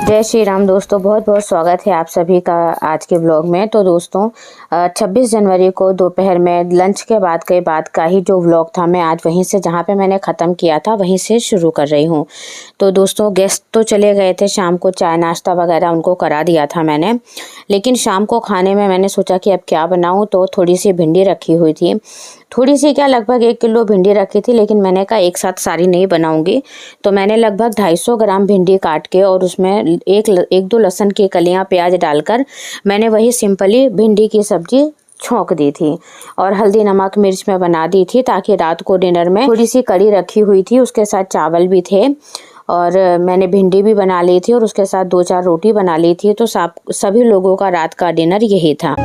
जय श्री राम दोस्तों, बहुत बहुत स्वागत है आप सभी का आज के व्लॉग में। तो दोस्तों 26 जनवरी को दोपहर में लंच के बाद का ही जो व्लॉग था, मैं आज वहीं से जहाँ पे मैंने ख़त्म किया था वहीं से शुरू कर रही हूँ। तो दोस्तों गेस्ट तो चले गए थे, शाम को चाय नाश्ता वगैरह उनको करा दिया था मैंने। लेकिन शाम को खाने में मैंने सोचा कि अब क्या बनाऊँ, तो थोड़ी सी भिंडी रखी हुई थी। थोड़ी सी क्या, लगभग 1 किलो भिंडी रखी थी, लेकिन मैंने कहा एक साथ सारी नहीं बनाऊंगी। तो मैंने लगभग 250 ग्राम भिंडी काट के और उसमें एक दो लहसुन की कलियां प्याज डालकर मैंने वही सिंपली भिंडी की सब्जी छोंक दी थी और हल्दी नमक मिर्च में बना दी थी, ताकि रात को डिनर में थोड़ी सी कड़ी रखी हुई थी, उसके साथ चावल भी थे और मैंने भिंडी भी बना ली थी और उसके साथ 2-4 रोटी बना ली थी। तो सभी लोगों का रात का डिनर यही था।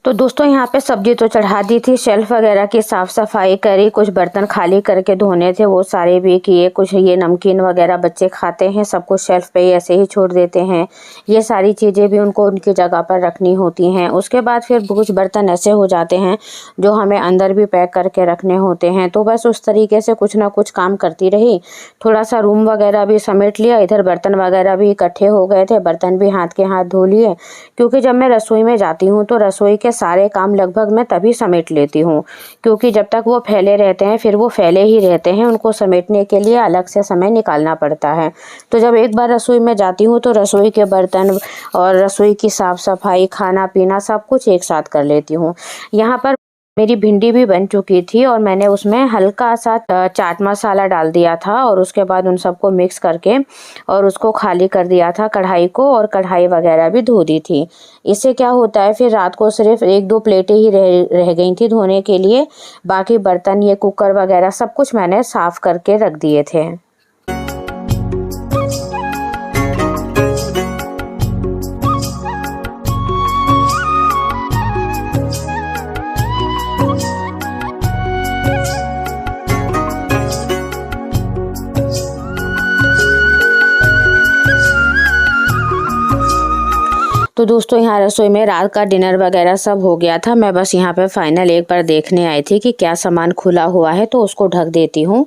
तो दोस्तों यहाँ पे सब्जी तो चढ़ा दी थी, शेल्फ वगैरह की साफ़ सफाई करी, कुछ बर्तन खाली करके धोने थे वो सारे भी किए। कुछ ये नमकीन वगैरह बच्चे खाते हैं, सब कुछ शेल्फ पे ही ऐसे ही छोड़ देते हैं, ये सारी चीज़ें भी उनको उनकी जगह पर रखनी होती हैं। उसके बाद फिर कुछ बर्तन ऐसे हो जाते हैं जो हमें अंदर भी पैक करके रखने होते हैं। तो बस उस तरीके से कुछ ना कुछ काम करती रही। थोड़ा सा रूम वगैरह भी समेट लिया, इधर बर्तन वगैरह भी इकट्ठे हो गए थे, बर्तन भी हाथ के हाथ धो लिए। क्योंकि जब मैं रसोई में जाती हूँ तो रसोई के सारे काम लगभग मैं तभी समेट लेती हूँ, क्योंकि जब तक वो फैले रहते हैं फिर वो फैले ही रहते हैं, उनको समेटने के लिए अलग से समय निकालना पड़ता है। तो जब एक बार रसोई में जाती हूँ तो रसोई के बर्तन और रसोई की साफ़ सफाई, खाना पीना सब कुछ एक साथ कर लेती हूँ। यहाँ पर मेरी भिंडी भी बन चुकी थी और मैंने उसमें हल्का सा चाट मसाला डाल दिया था और उसके बाद उन सबको मिक्स करके और उसको खाली कर दिया था कढ़ाई को, और कढ़ाई वगैरह भी धो दी थी। इससे क्या होता है, फिर रात को सिर्फ 1-2 प्लेटें ही रह गई थी धोने के लिए, बाकी बर्तन ये कुकर वगैरह सब कुछ मैंने साफ़ करके रख दिए थे। तो दोस्तों यहाँ रसोई में रात का डिनर वगैरह सब हो गया था। मैं बस यहाँ पे फाइनल एक बार देखने आई थी कि क्या सामान खुला हुआ है, तो उसको ढक देती हूँ।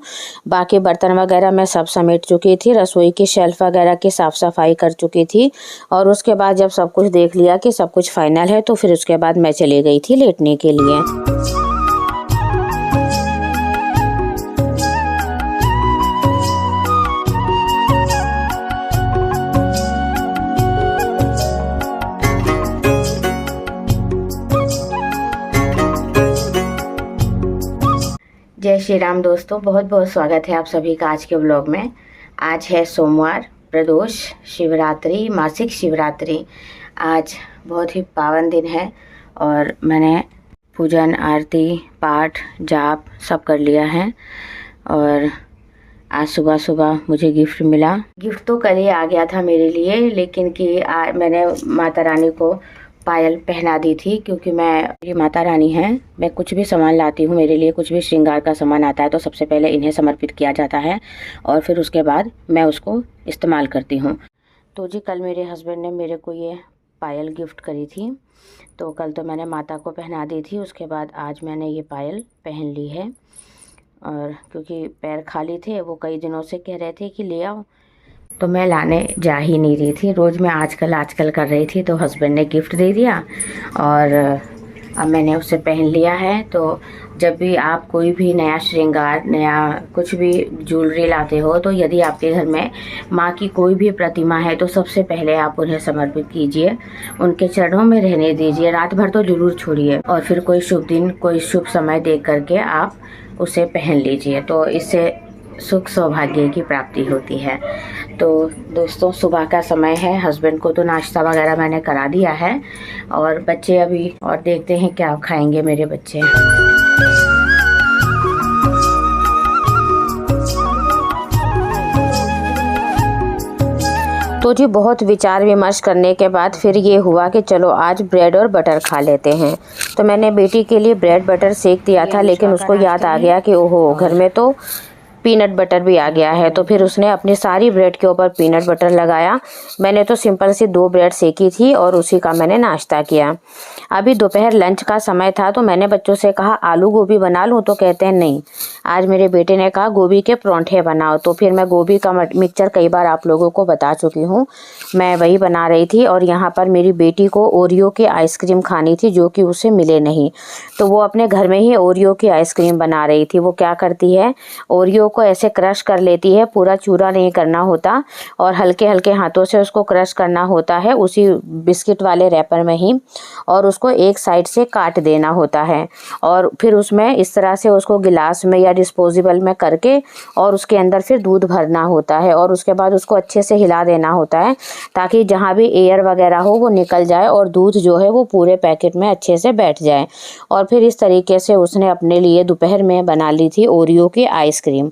बाकी बर्तन वगैरह मैं सब समेट चुकी थी, रसोई की शेल्फ वगैरह की साफ़ सफाई कर चुकी थी और उसके बाद जब सब कुछ देख लिया कि सब कुछ फाइनल है, तो फिर उसके बाद मैं चली गई थी लेटने के लिए। जय श्री राम दोस्तों, बहुत बहुत स्वागत है आप सभी का आज के व्लॉग में। आज है सोमवार, प्रदोष, शिवरात्रि, मासिक शिवरात्रि। आज बहुत ही पावन दिन है और मैंने पूजन, आरती, पाठ, जाप सब कर लिया है। और आज सुबह सुबह मुझे गिफ्ट मिला। गिफ्ट तो कल ही आ गया था मेरे लिए, लेकिन कि मैंने माता रानी को पायल पहना दी थी, क्योंकि मेरी माता रानी हैं। मैं कुछ भी सामान लाती हूँ, मेरे लिए कुछ भी श्रृंगार का सामान आता है तो सबसे पहले इन्हें समर्पित किया जाता है और फिर उसके बाद मैं उसको इस्तेमाल करती हूँ। तो जी कल मेरे हस्बैंड ने मेरे को ये पायल गिफ्ट करी थी, तो कल तो मैंने माता को पहना दी थी, उसके बाद आज मैंने ये पायल पहन ली है। और क्योंकि पैर खाली थे, वो कई दिनों से कह रहे थे कि ले आओ, तो मैं लाने जा ही नहीं रही थी। रोज़ मैं आजकल कर रही थी, तो हस्बैंड ने गिफ्ट दे दिया और अब मैंने उसे पहन लिया है। तो जब भी आप कोई भी नया श्रृंगार, नया कुछ भी ज्वेलरी लाते हो, तो यदि आपके घर में माँ की कोई भी प्रतिमा है तो सबसे पहले आप उन्हें समर्पित कीजिए, उनके चरणों में रहने दीजिए, रात भर तो जरूर छोड़िए और फिर कोई शुभ दिन, कोई शुभ समय देख करके आप उसे पहन लीजिए। तो इससे सुख सौभाग्य की प्राप्ति होती है। तो दोस्तों सुबह का समय है, हस्बैंड को तो नाश्ता वगैरह मैंने करा दिया है और बच्चे अभी, और देखते हैं क्या खाएंगे मेरे बच्चे। तो जी बहुत विचार विमर्श करने के बाद फिर ये हुआ कि चलो आज ब्रेड और बटर खा लेते हैं। तो मैंने बेटी के लिए ब्रेड बटर सेक दिया था, लेकिन उसको याद आ गया कि ओहो घर में तो पीनट बटर भी आ गया है। तो फिर उसने अपनी सारी ब्रेड के ऊपर पीनट बटर लगाया। मैंने तो सिंपल सी 2 ब्रेड सेकी थी और उसी का मैंने नाश्ता किया। अभी दोपहर लंच का समय था तो मैंने बच्चों से कहा आलू गोभी बना लूँ, तो कहते हैं नहीं। आज मेरे बेटे ने कहा गोभी के परांठे बनाओ। तो फिर मैं गोभी का मिक्सचर कई बार आप लोगों को बता चुकी हूँ, मैं वही बना रही थी। और यहाँ पर मेरी बेटी को ओरियो की आइसक्रीम खानी थी जो कि उसे मिले नहीं, तो वो अपने घर में ही ओरियो की आइसक्रीम बना रही थी। वो क्या करती है, ओरियो को ऐसे क्रश कर लेती है, पूरा चूरा नहीं करना होता और हल्के हल्के हाथों से उसको क्रश करना होता है उसी बिस्किट वाले रैपर में ही, और उसको एक साइड से काट देना होता है। और फिर उसमें इस तरह से उसको गिलास में या डिस्पोजेबल में करके और उसके अंदर फिर दूध भरना होता है और उसके बाद उसको अच्छे से हिला देना होता है ताकि जहाँ भी एयर वगैरह हो वो निकल जाए और दूध जो है वो पूरे पैकेट में अच्छे से बैठ जाए। और फिर इस तरीके से उसने अपने लिए दोपहर में बना ली थी ओरियो की आइसक्रीम।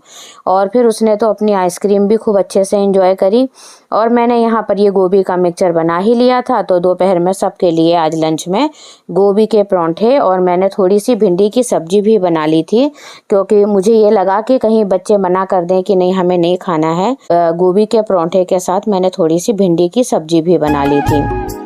और फिर उसने तो अपनी आइसक्रीम भी खूब अच्छे से एंजॉय करी। और मैंने यहाँ पर ये गोभी का मिक्सचर बना ही लिया था, तो दोपहर में सबके लिए आज लंच में गोभी के परांठे और मैंने थोड़ी सी भिंडी की सब्जी भी बना ली थी, क्योंकि मुझे ये लगा कि कहीं बच्चे मना कर दें कि नहीं हमें नहीं खाना है। गोभी के परांठे के साथ मैंने थोड़ी सी भिंडी की सब्जी भी बना ली थी।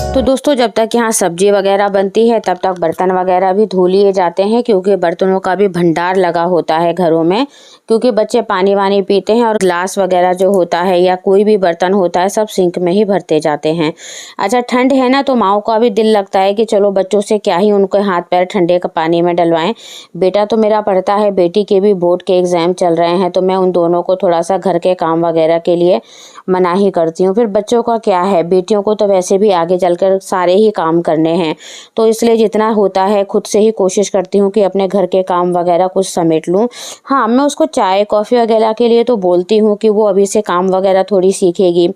तो दोस्तों जब तक यहाँ सब्जी वगैरह बनती है तब तक बर्तन वगैरह भी धो लिए जाते हैं, क्योंकि बर्तनों का भी भंडार लगा होता है घरों में, क्योंकि बच्चे पानी वानी पीते हैं और ग्लास वगैरह जो होता है या कोई भी बर्तन होता है सब सिंक में ही भरते जाते हैं। अच्छा ठंड है ना, तो माओ का भी दिल लगता है कि चलो बच्चों से क्या ही उनको हाथ पैर ठंडे का पानी में डलवाएं। बेटा तो मेरा पढ़ता है, बेटी के भी बोर्ड के एग्ज़ाम चल रहे हैं, तो मैं उन दोनों को थोड़ा सा घर के काम वगैरह के लिए मना ही करती हूँ। फिर बच्चों का क्या है, बेटियों को तो वैसे भी आगे चलकर सारे ही काम करने हैं, तो इसलिए जितना होता है खुद से ही कोशिश करती हूँ कि अपने घर के काम वगैरह कुछ समेट लूँ। हाँ, मैं उसको चाय कॉफ़ी वगैरह के लिए तो बोलती हूँ कि वो अभी से काम वगैरह थोड़ी सीखेगी,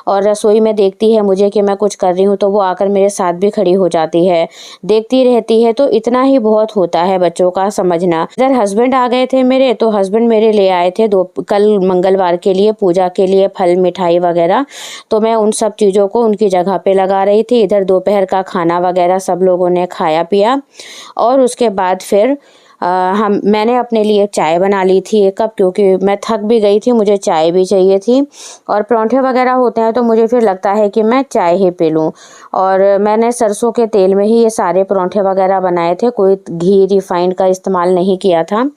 और रसोई में देखती है मुझे कि मैं कुछ कर रही हूँ तो वो आकर मेरे साथ भी खड़ी हो जाती है, देखती रहती है। तो इतना ही बहुत होता है बच्चों का समझना। इधर हस्बैंड आ गए थे मेरे, तो हस्बैंड मेरे ले आए थे कल मंगलवार के लिए पूजा के लिए फल मिठाई वगैरह, तो मैं उन सब चीज़ों को उनकी जगह पे लगा रही थी। इधर दोपहर का खाना वगैरह सब लोगों ने खाया पिया और उसके बाद फिर मैंने अपने लिए चाय बना ली थी 1 कप, क्योंकि मैं थक भी गई थी, मुझे चाय भी चाहिए थी। और परांठे वगैरह होते हैं तो मुझे फिर लगता है कि मैं चाय ही पी लूँ, और मैंने सरसों के तेल में ही ये सारे परांठे वगैरह बनाए थे, कोई घी रिफाइंड का इस्तेमाल नहीं किया था।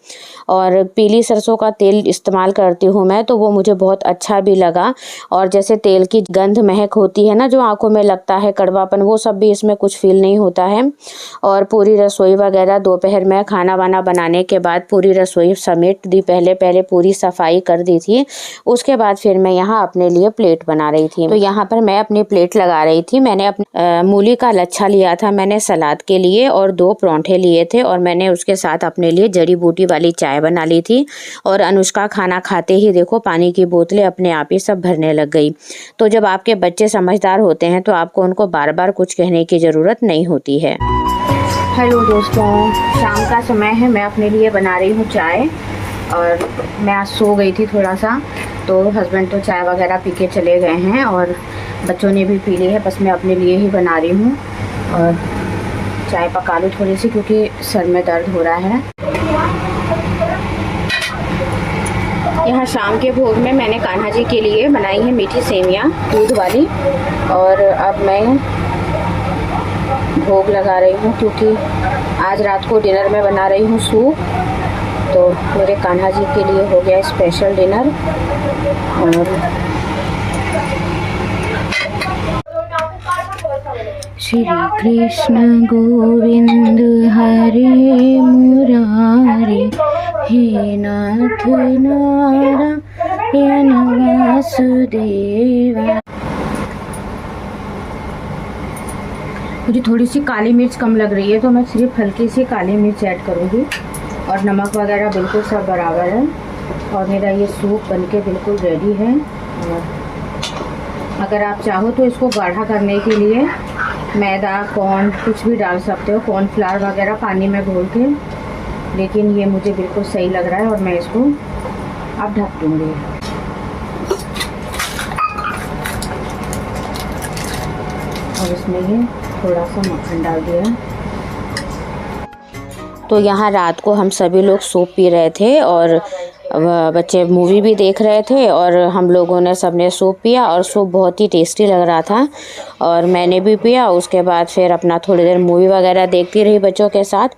और पीली सरसों का तेल इस्तेमाल करती हूँ मैं, तो वो मुझे बहुत अच्छा भी लगा। और जैसे तेल की गंध महक होती है ना जो आंखों में लगता है कड़वापन, वो सब भी इसमें कुछ फील नहीं होता है। और पूरी रसोई वगैरह दोपहर में खाना वाना बनाने के बाद पूरी रसोई समेट दी, पहले पूरी सफाई कर दी थी। उसके बाद फिर मैं यहाँ अपने लिए प्लेट बना रही थी। तो यहाँ पर मैं अपनी प्लेट लगा रही थी। मैंने अपने मूली का लच्छा लिया था मैंने सलाद के लिए, और 2 परांठे लिए थे, और मैंने उसके साथ अपने लिए जड़ी बूटी वाली चाय बना ली थी। और अनुष्का खाना खाते ही देखो पानी की बोतलें अपने आप ही सब भरने लग गई। तो जब आपके बच्चे समझदार होते हैं तो आपको उनको बार बार कुछ कहने की ज़रूरत नहीं होती है। हेलो दोस्तों, शाम का समय है, मैं अपने लिए बना रही हूँ चाय। और मैं आज सो गई थी थोड़ा सा, तो हस्बैंड तो चाय वगैरह पी के चले गए हैं और बच्चों ने भी पी ली है, बस मैं अपने लिए ही बना रही हूँ। और चाय पका लूँ थोड़ी सी, क्योंकि सर में दर्द हो रहा है। यहाँ शाम के भोग में मैंने कान्हा जी के लिए बनाई है मीठी सेवियाँ दूध वाली, और अब मैं भोग लगा रही हूँ, क्योंकि आज रात को डिनर में बना रही हूँ सूप। तो मेरे कान्हा जी के लिए हो गया स्पेशल डिनर। और श्री कृष्ण गोविंद हरे मुरारी, हे नाथ नारायण वासुदेवा। मुझे थोड़ी सी काली मिर्च कम लग रही है, तो मैं सिर्फ हल्की सी काली मिर्च ऐड करूँगी, और नमक वगैरह बिल्कुल सब बराबर है। और मेरा ये सूप बनके बिल्कुल रेडी है। और अगर आप चाहो तो इसको गाढ़ा करने के लिए मैदा कॉर्न कुछ भी डाल सकते हो, कॉर्नफ्लावर वगैरह पानी में घोल के, लेकिन ये मुझे बिल्कुल सही लग रहा है और मैं इसको अब ढक दूँगी। और इसमें ये थोड़ा सा मक्खन डाल दिया। तो यहाँ रात को हम सभी लोग सूप पी रहे थे और बच्चे मूवी भी देख रहे थे और हम लोगों ने सबने सूप पिया और सूप बहुत ही टेस्टी लग रहा था और मैंने भी पिया। उसके बाद फिर अपना थोड़ी देर मूवी वगैरह देखती रही बच्चों के साथ।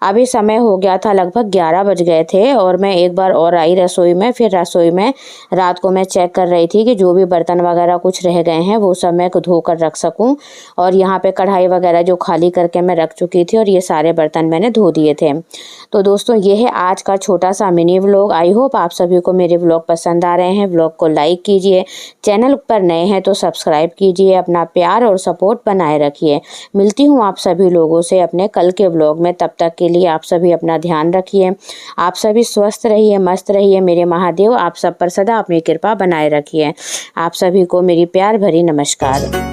अभी समय हो गया था, लगभग 11 बज गए थे और मैं एक बार और आई रसोई में। फिर रसोई में रात को मैं चेक कर रही थी कि जो भी बर्तन वगैरह कुछ रह गए हैं वो सब मैं धोकर रख सकूं। और यहाँ पे कढ़ाई वगैरह जो खाली करके मैं रख चुकी थी और ये सारे बर्तन मैंने धो दिए थे। तो दोस्तों ये है आज का छोटा सा मिनी व्लॉग। आई होप आप सभी को मेरे व्लॉग पसंद आ रहे हैं। व्लॉग को लाइक कीजिए, चैनल पर नए हैं तो सब्सक्राइब कीजिए, अपना प्यार और सपोर्ट बनाए रखिए। मिलती हूँ आप सभी लोगों से अपने कल के व्लॉग में। तब तक के लिए आप सभी अपना ध्यान रखिए। आप सभी स्वस्थ रहिए, मस्त रहिए। मेरे महादेव आप सब पर सदा अपनी कृपा बनाए रखिए। आप सभी को मेरी प्यार भरी नमस्कार।